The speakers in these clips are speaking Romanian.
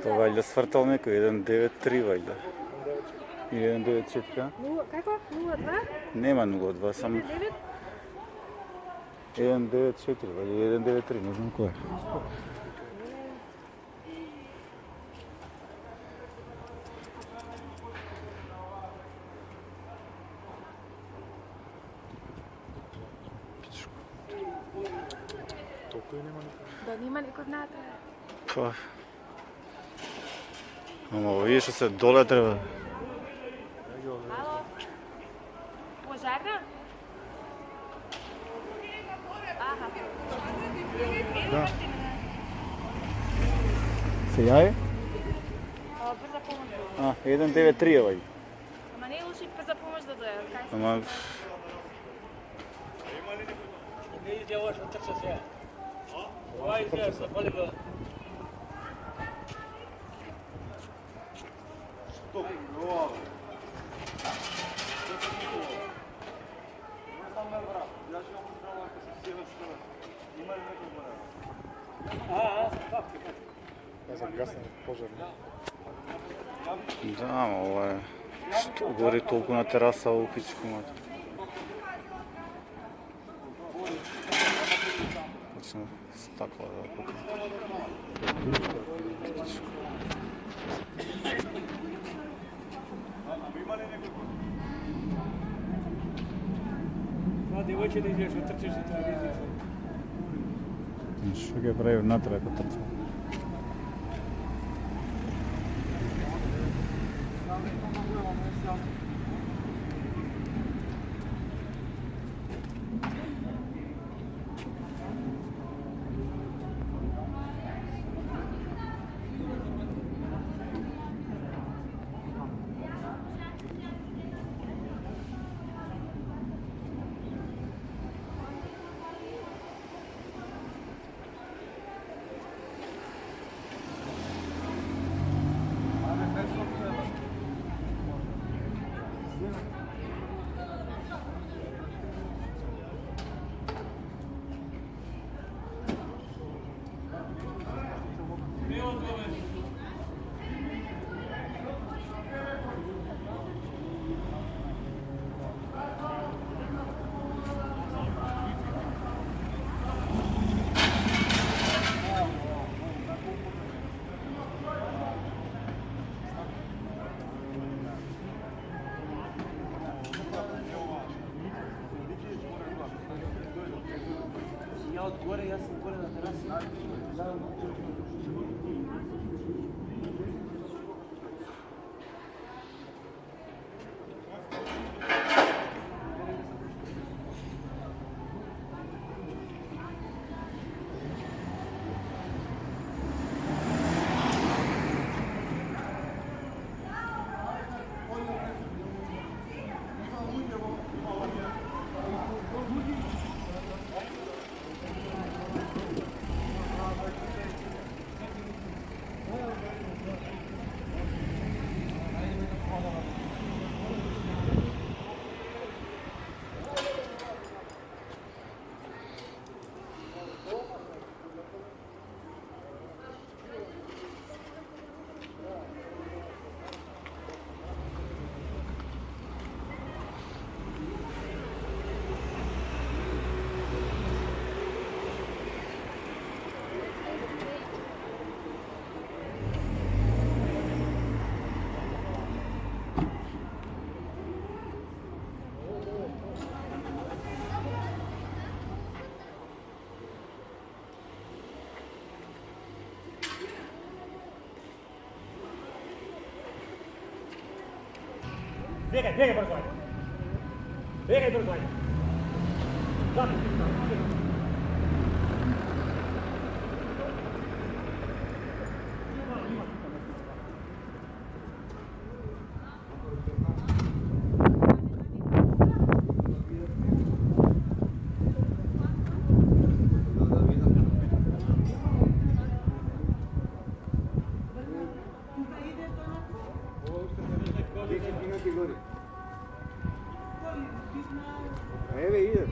To valjda svrtao neko, 193 valjda. 194, a? Kako? 02? Nema 02, samo 194, valjda 193, ne znam ko je. Da nima nikog natrag. Pa... Ама vidiš što se dole treba. Alo? Požarna? Aha. Da. Se javi? Brza pomoć. 193 je valjda. Ама не е лошо и брза помощ да дойде. Ама... Не иде още трча сега. Това иде, се пали го. Стоп, браво. Я ще му здраво, ако се сива страна. Има ли neko брат? Ставки. Ja sam gasno požarno. Da, ovo je... Što gori toliko na terasa u pičku mati. Počne stakla da opet. Това девойче да идеш, отрчеш на телевизия. Što ga je pravio natrag ako trca. Ja odgore, ja sam gore na terasi. Bjegaj, bjegaj brzo ajde. Bjegaj brzo ajde. Zapri ti tamo. Eve ide.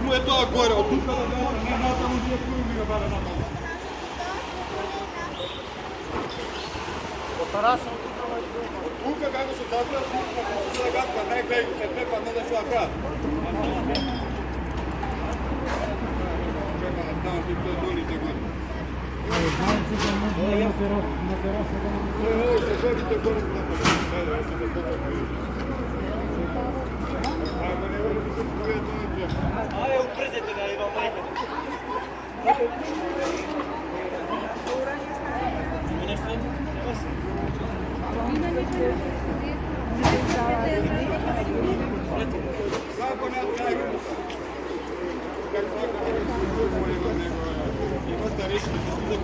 Nu e to agora, o tuca da data, ne nata un dia cu mi ga na mão. O tarasa o tuca mai O tuca kako se tako, se gatka ne gledu, se pepa ne da se akra. Pepa na tamo ti to doli te gore. Se želi te gore na to. Ajde, uprzite da imam majke. Kako ne traju? Kako ne ima stareški, da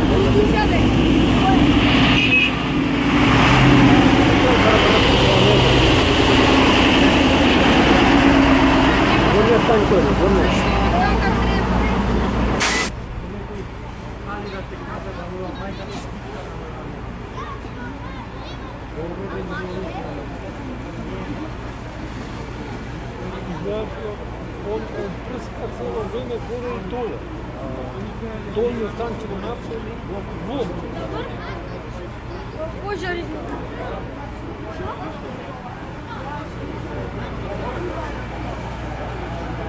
Ai, Он прыска целое время горе и доле. Долние станции на нацию, вот. Ой, жарить.